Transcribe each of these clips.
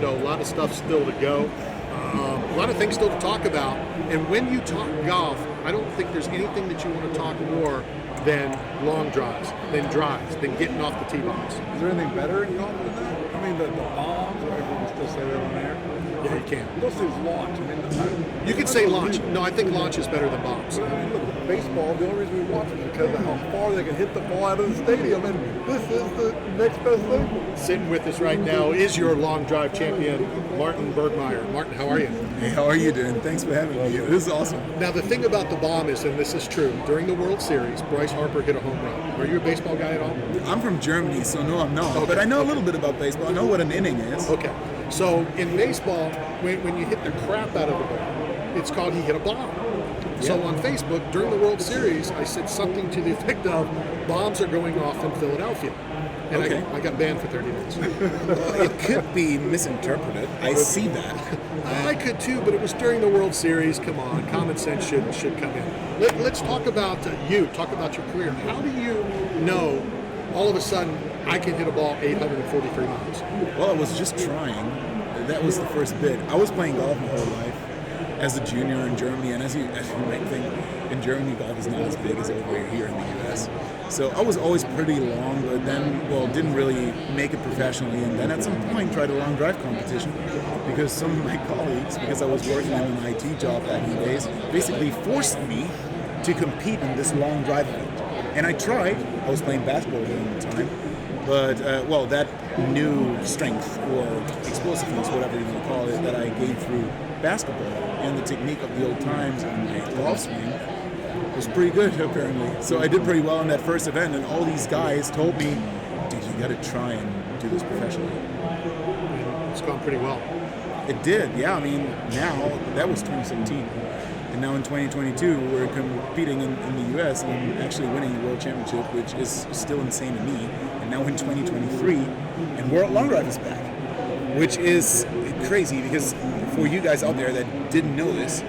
window, a lot of stuff still to go, a lot of things still to talk about. And when you talk golf, I don't think there's anything that you want to talk more than long drives, than getting off the tee box. Is there anything better in golf than that? I mean, the bombs, or everyone still say that on air? Yeah, you can. Those things launch. I mean, you could say launch. No, I think launch is better than bombs. But I mean, look, baseball, the only reason we watch it is because of how far they can hit the ball out of the stadium, and this is the next best thing. Sitting with us right now is your long drive champion, Martin Borgmeier. Martin, how are you? Hey, how are you doing? Thanks for having me. This is awesome. Now, the thing about the bomb is, and this is true, during the World Series, Bryce Harper hit a home run. Are you a baseball guy at all? I'm from Germany, so no, I'm not. Okay. But I know a little bit about baseball. I know what an inning is. Okay. So in baseball, when you hit the crap out of the ball, it's called he hit a bomb. So on Facebook, during the World Series, I said something to the effect of, bombs are going off in Philadelphia. And I got banned for 30 minutes. It could be misinterpreted. I see that. I could too, but it was during the World Series. Come on, common sense should come in. Let's talk about talk about your career. How do you know all of a sudden I can hit a ball 843 miles? Well, I was just trying. That was the first bit. I was playing golf my whole life as a junior in Germany, and as you might think, in Germany golf is not as big as over here in the U.S. So I was always pretty long, but then, didn't really make it professionally, and then at some point tried a long drive competition because some of my colleagues, because I was working in an IT job back in the days, basically forced me to compete in this long drive event. And I tried. I was playing basketball at the time, but that new strength or explosiveness, whatever you want to call it, that I gained through basketball and the technique of the old times and my golf swing was pretty good, apparently. So I did pretty well in that first event, and all these guys told me, dude, you got to try and do this professionally. It's gone pretty well. It did, yeah. I mean, now, that was 2017. And now in 2022, we're competing in the U.S. and actually winning the World Championship, which is still insane to me. And now in 2023, and World Long Drive is back, which is crazy because for you guys out there that didn't know this,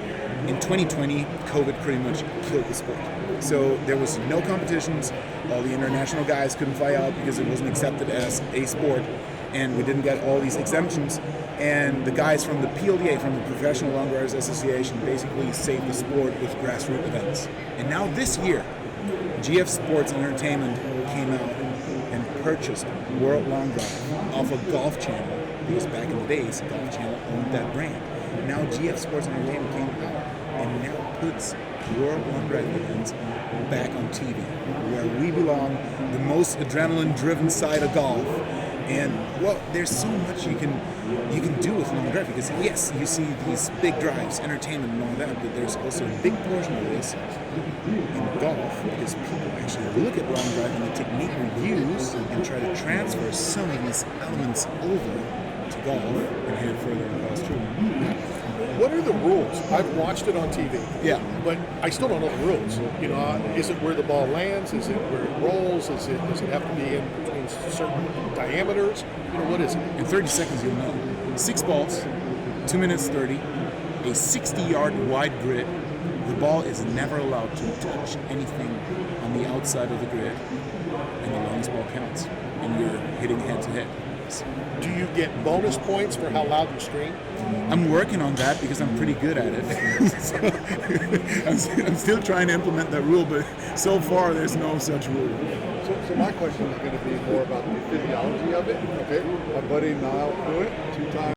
in 2020, COVID pretty much killed the sport. So there was no competitions. All the international guys couldn't fly out because it wasn't accepted as a sport, and we didn't get all these exemptions. And the guys from the PLDA, from the Professional Long Drivers Association, basically saved the sport with grassroots events. And now this year, GF Sports and Entertainment came out and purchased World Long Drive off of Golf Channel, because back in the days, Golf Channel owned that brand. Now GF Sports and Entertainment came out and now puts World Long Drive events back on TV, where we belong, the most adrenaline-driven side of golf. And there's so much you can do with long drive, because yes, you see these big drives, entertainment and all that, but there's also a big portion of this in golf because people actually look at long drive and the technique we use and try to transfer some of these elements over to golf and hit it further across true. What are the rules? I've watched it on TV. Yeah. But I still don't know the rules. Is it where the ball lands? Is it where it rolls? Does it have to be in between certain diameters? What is it? In 30 seconds, you'll know. 6 balls, 2 minutes 30, a 60-yard wide grid. The ball is never allowed to touch anything on the outside of the grid, and the longest ball counts, and you're hitting head-to-head. Do you get bonus points for how loud you scream? I'm working on that because I'm pretty good at it. So, I'm still trying to implement that rule, but so far there's no such rule. So my question is going to be more about the physiology of it. Okay. My buddy Niall Pruitt,